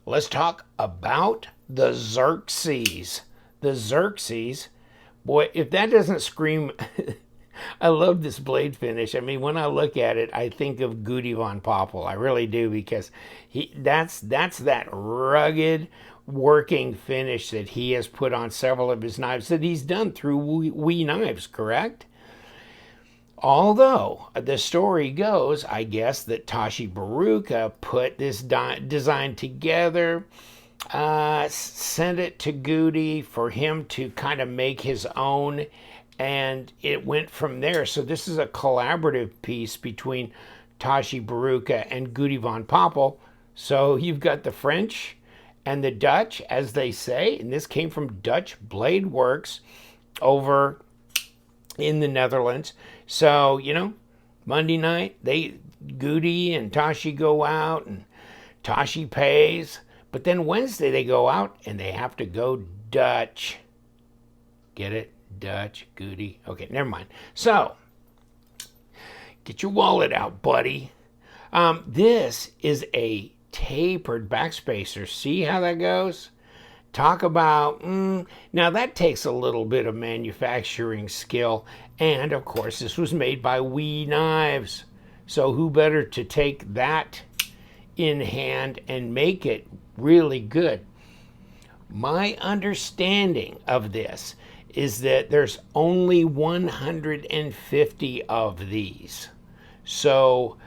Let's talk about the Xerxes. The Xerxes, boy, if that doesn't scream, I love this blade finish. I mean, when I look at it, I think of Gudy von Poppel. I really do, because that's that rugged working finish that he has put on several of his knives that he's done through Wee Knives, correct? Although the story goes, I guess, that Tashi Gudy put this design together, sent it to Gudy for him to kind of make his own, and it went from there. So this is a collaborative piece between Tashi Gudy and Gudy von Poppel. So you've got the French and the Dutch, as they say, and this came from Dutch Blade Works over in the Netherlands. So, you know, Monday night, Gudy and Tashi go out, and Tashi pays. But then Wednesday they go out and they have to go Dutch. Get it? Dutch, Gudy. Okay, never mind. So, get your wallet out, buddy. This is a tapered backspacer. See how that goes? Talk about, now that takes a little bit of manufacturing skill. And of course, this was made by Wee Knives. So who better to take that in hand and make it really good? My understanding of this is that there's only 150 of these. So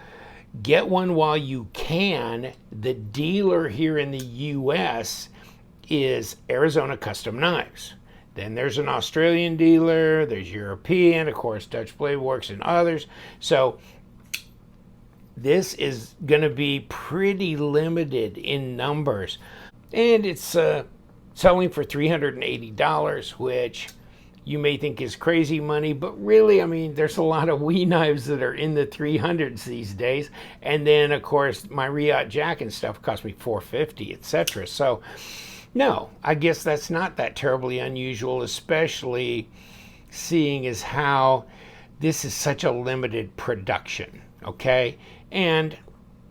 get one while you can. The dealer here in the US is Arizona Custom Knives. Then there's an Australian dealer, there's European, of course, Dutch Blade Works and others. So this is going to be pretty limited in numbers. And it's selling for $380, which you may think is crazy money, but really, I mean, there's a lot of Wee Knives that are in the 300s these days. And then, of course, my Riot Jack and stuff cost me $450, etc. So no, I guess that's not that terribly unusual, especially seeing as how this is such a limited production, okay? And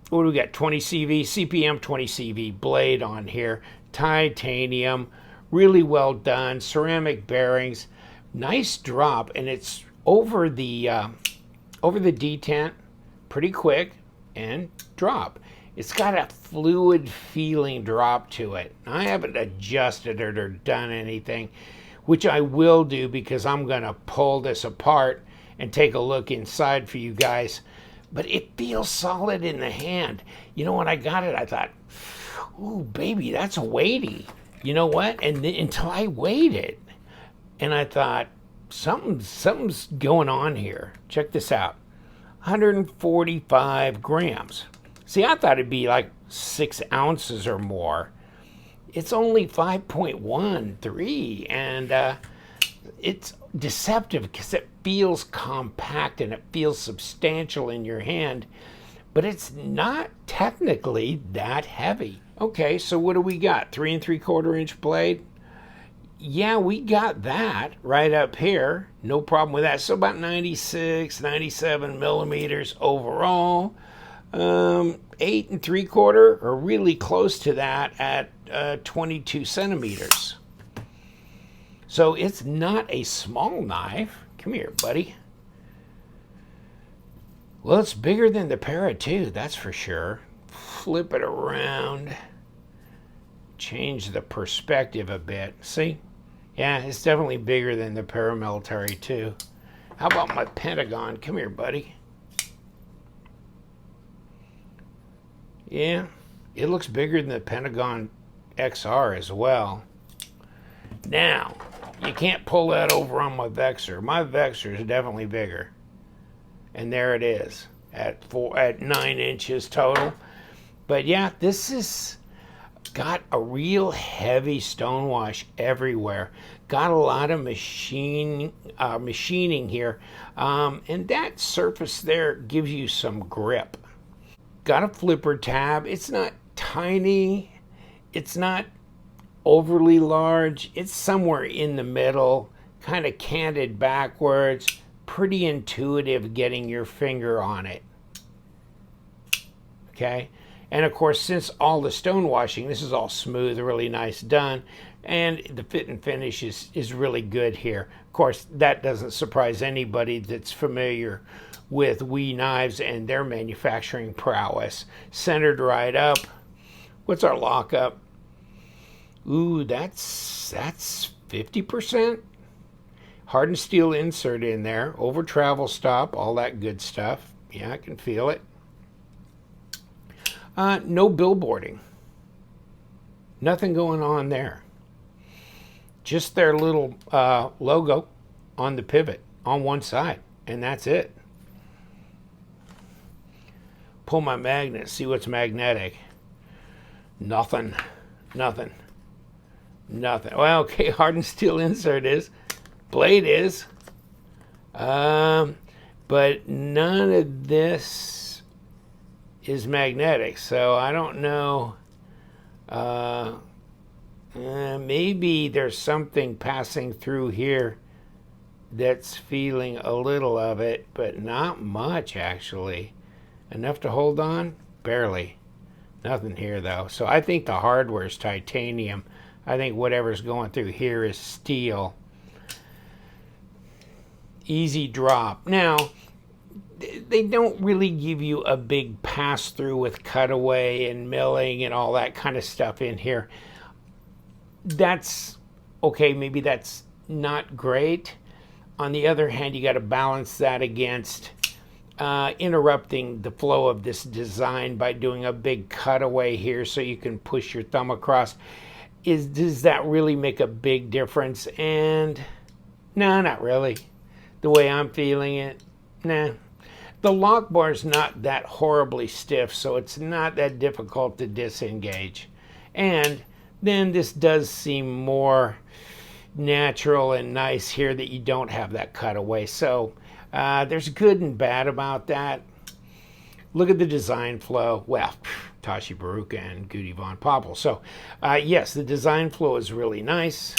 what do we got? 20 CV, CPM 20 CV blade on here, titanium, really well done, ceramic bearings, nice drop, and it's over the detent, pretty quick, and drop. It's got a fluid feeling drop to it. I haven't adjusted it or done anything, which I will do because I'm going to pull this apart and take a look inside for you guys. But it feels solid in the hand. You know, when I got it, I thought, ooh, baby, that's weighty. You know what? And then, until I weighed it, and I thought, something's going on here. Check this out. 145 grams. See, I thought it'd be like 6 ounces or more. It's only 5.13, and it's deceptive because it feels compact and it feels substantial in your hand, but it's not technically that heavy. Okay, so what do we got? 3 3/4 inch blade? Yeah, we got that right up here. No problem with that. So about 96, 97 millimeters overall. 8 3/4, or really close to that at 22 centimeters. So it's not a small knife. Come here, buddy. Well, it's bigger than the Para too, that's for sure. Flip it around. Change the perspective a bit. See? Yeah, it's definitely bigger than the Paramilitary too. How about my Pentagon? Come here, buddy. Yeah, it looks bigger than the Pentagon XR as well. Now, you can't pull that over on my Vexor. My Vexor is definitely bigger. And there it is at 9 inches total. But yeah, this is got a real heavy stonewash everywhere. Got a lot of machining here. And that surface there gives you some grip. Got a flipper tab. It's not tiny. It's not overly large. It's somewhere in the middle, kind of canted backwards. Pretty intuitive getting your finger on it. Okay? And of course, since all the stone washing, this is all smooth, really nice done. And the fit and finish is really good here. Of course, that doesn't surprise anybody that's familiar with WE knives and their manufacturing prowess. Centered right up. What's our lockup? Ooh, that's 50%. Hardened steel insert in there. Over travel stop, all that good stuff. Yeah, I can feel it. No billboarding. Nothing going on there. Just their little logo on the pivot on one side, and that's it. Pull my magnet, see what's magnetic. Nothing. Nothing. Nothing. Well, okay, hardened steel insert is. Blade is. But none of this is magnetic, so I don't know. Maybe there's something passing through here that's feeling a little of it, but not much actually. Enough to hold on? Barely. Nothing here though. So I think the hardware is titanium. I think whatever's going through here is steel. Easy drop. Now, they don't really give you a big pass through with cutaway and milling and all that kind of stuff in here. That's okay, maybe that's not great. On the other hand, you got to balance that against interrupting the flow of this design by doing a big cutaway here so you can push your thumb across. Does that really make a big difference? And no, not really. The way I'm feeling it, nah. The lock bar is not that horribly stiff, so it's not that difficult to disengage. And then this does seem more natural and nice here that you don't have that cutaway. So there's good and bad about that. Look at the design flow. Well, Tashi Gudy and Gudy von Poppel. So yes, the design flow is really nice.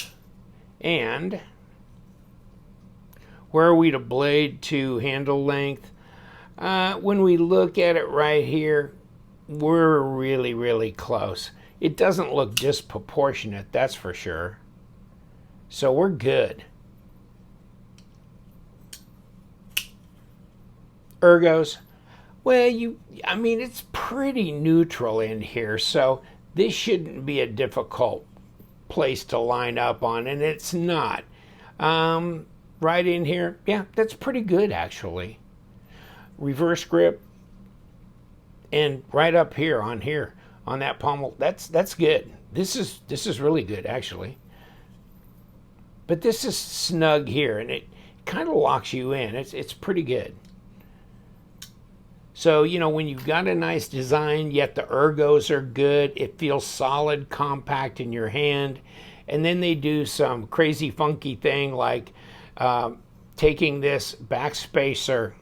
And where are we to blade to handle length? When we look at it right here, we're really, really close. It doesn't look disproportionate, that's for sure. So we're good. Ergos, well, I mean, it's pretty neutral in here, so this shouldn't be a difficult place to line up on, and it's not. Right in here, yeah, that's pretty good actually. Reverse grip, and right up here on that pommel, that's good. This is really good actually. But this is snug here, and it kind of locks you in. It's pretty good. So, you know, when you've got a nice design, yet the ergos are good, it feels solid, compact in your hand, and then they do some crazy funky thing like taking this backspacer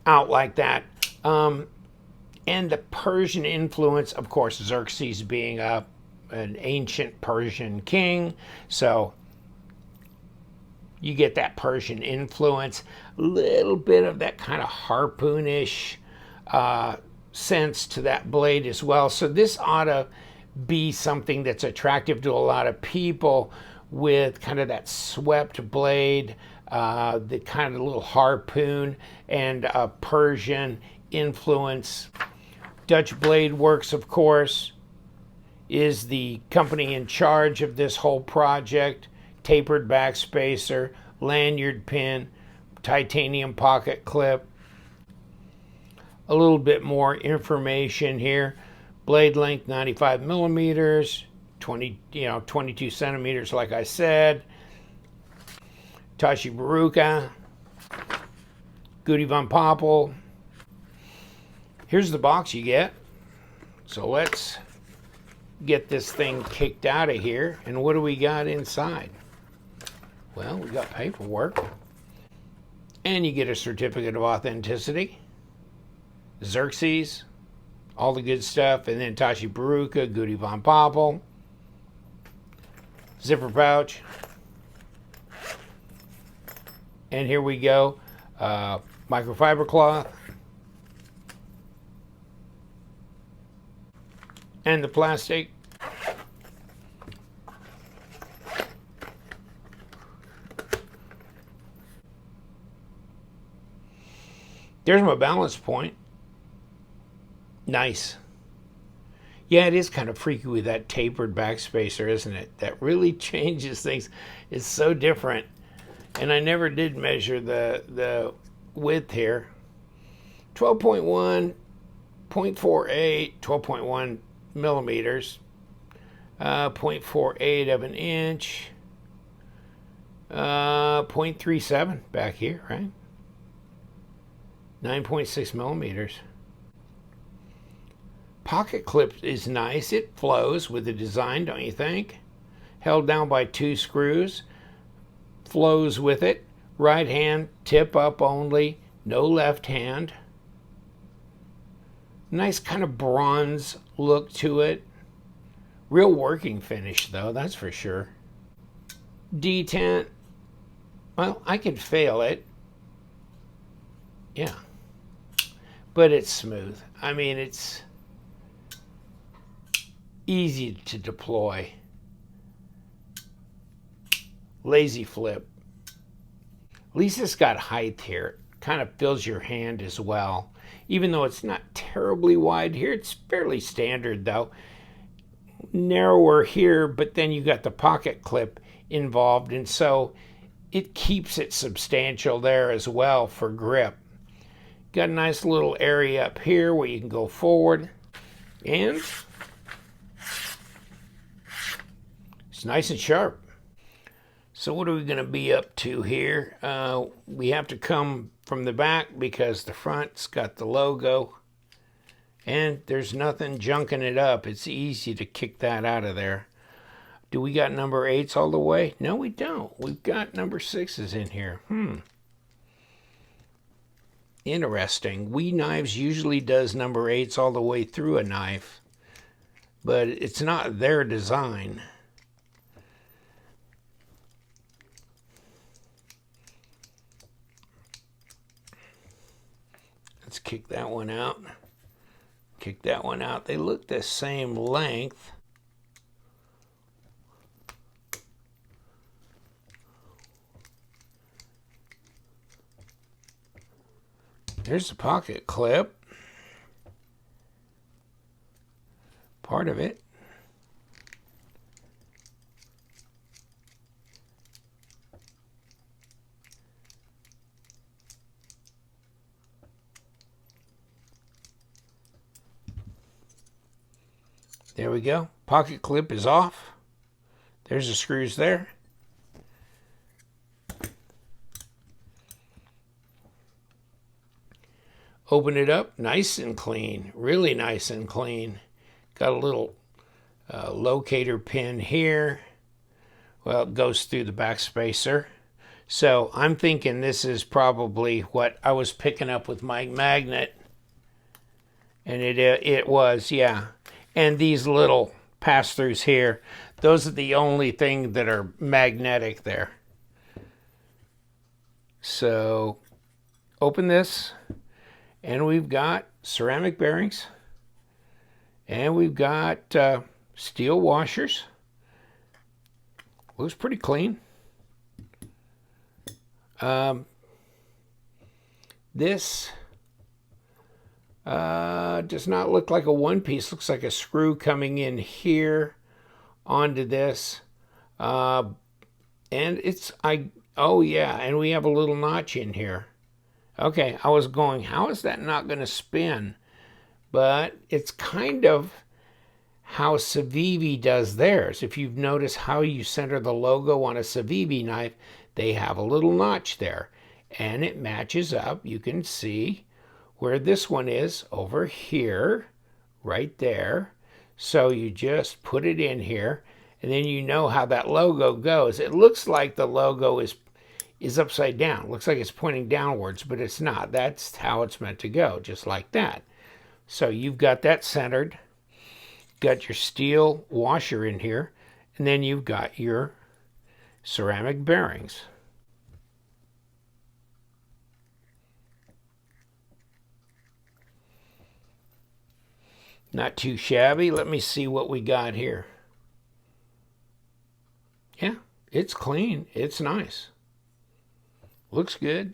out like that. And the Persian influence, of course, Xerxes being an ancient Persian king, so you get that Persian influence, a little bit of that kind of harpoonish sense to that blade as well. So this ought to be something that's attractive to a lot of people with kind of that swept blade, the kind of little harpoon and Persian influence. Dutch Blade Works, of course, is the company in charge of this whole project. Tapered backspacer, lanyard pin, titanium pocket clip. A little bit more information here. Blade length 95 millimeters, 22 centimeters, like I said. Tashi Gudy, Gudy von Poppel. Here's the box you get. So let's get this thing kicked out of here. And what do we got inside? Well, we got paperwork. And you get a certificate of authenticity. Xerxes, all the good stuff. And then Tashi Gudy von Poppel. Zipper pouch. And here we go. Microfiber cloth. And the plastic. There's my balance point. Nice. Yeah, it is kind of freaky with that tapered backspacer, isn't it? That really changes things. It's so different. And I never did measure the width here. 12.1, 0.48, 12.1 millimeters, 0.48 of an inch, 0.37 back here, right? 9.6 millimeters. Pocket clip is nice. It flows with the design, don't you think? Held down by 2 screws. Flows with it. Right hand, tip up only. No left hand. Nice kind of bronze look to it. Real working finish, though, that's for sure. Detent. Well, I could fail it. Yeah. But it's smooth. I mean, it's easy to deploy. Lazy flip. At least it's got height here. It kind of fills your hand as well. Even though it's not terribly wide here, it's fairly standard though. Narrower here, but then you got the pocket clip involved, and so it keeps it substantial there as well for grip. Got a nice little area up here where you can go forward, and it's nice and sharp. So what are we going to be up to here? We have to come from the back because the front's got the logo, and there's nothing junking it up. It's easy to kick that out of there. Do we got number 8s all the way? No, we don't. We've got number 6s in here. Interesting. We Knives usually does number 8s all the way through a knife, but it's not their design. Let's kick that one out. Kick that one out. They look the same length. There's the pocket clip. Part of it. There we go. Pocket clip is off. There's the screws there. Open it up, nice and clean, really nice and clean. Got a little locator pin here. Well, it goes through the backspacer. So I'm thinking this is probably what I was picking up with my magnet. And it was, yeah. And these little pass-throughs here, those are the only thing that are magnetic there. So open this. And we've got ceramic bearings, and we've got steel washers. Looks pretty clean. This does not look like a one piece. Looks like a screw coming in here onto this. And it's, oh yeah, and we have a little notch in here. Okay, I was going, how is that not going to spin? But it's kind of how Civivi does theirs. If you've noticed how you center the logo on a Civivi knife, they have a little notch there. And it matches up. You can see where this one is over here, right there. So you just put it in here, and then you know how that logo goes. It looks like the logo is upside down. Looks like it's pointing downwards, but it's not. That's how it's meant to go, just like that. So you've got that centered. Got your steel washer in here, and then you've got your ceramic bearings. Not too shabby. Let me see what we got here. Yeah, it's clean. It's nice. Looks good.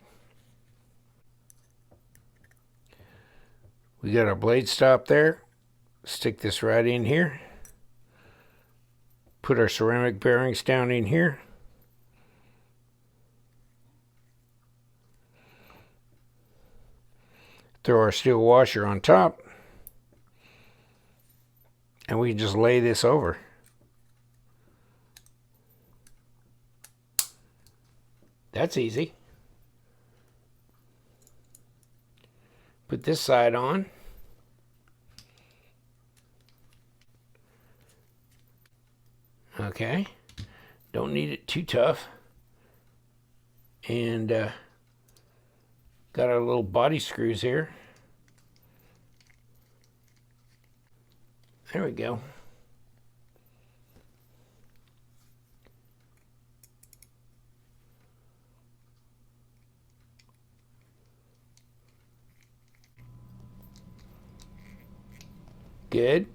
We got our blade stop there. Stick this right in here. Put our ceramic bearings down in here. Throw our steel washer on top. And we can just lay this over. That's easy. Put this side on. Okay. Don't need it too tough. And got our little body screws here. There we go. Good.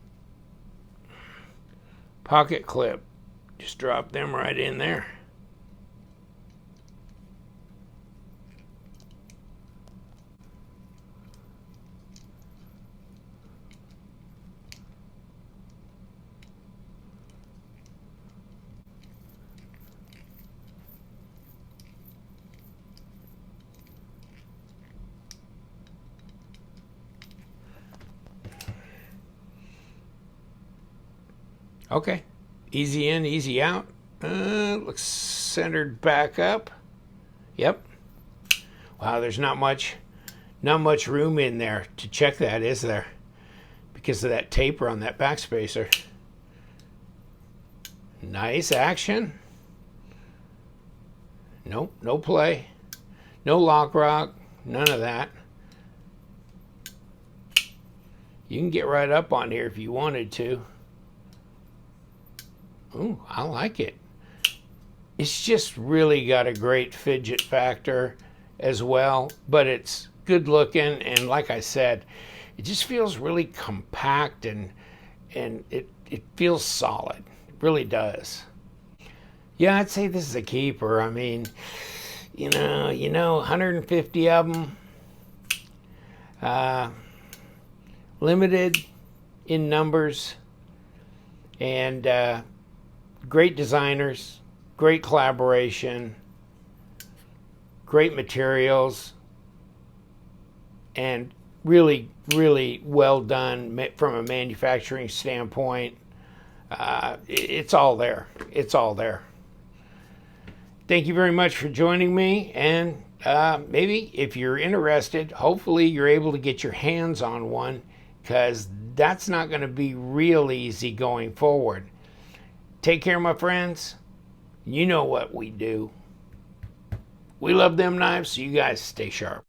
Pocket clip. Just drop them right in there. Okay, easy in, easy out. Looks centered back up. Yep. Wow, there's not much room in there to check that, is there? Because of that taper on that backspacer. Nice action. Nope, no play. No lock rock, none of that. You can get right up on here if you wanted to. Ooh, I like it. It's just really got a great fidget factor as well, but it's good looking, and like I said, it just feels really compact and it feels solid. It really does. Yeah, I'd say this is a keeper. I mean, you know, 150 of them, limited in numbers, and great designers, great collaboration, great materials, and really, really well done from a manufacturing standpoint. It's all there. It's all there. Thank you very much for joining me, and maybe if you're interested, hopefully you're able to get your hands on one, because that's not going to be real easy going forward. Take care, my friends. You know what we do. We love them knives, so you guys stay sharp.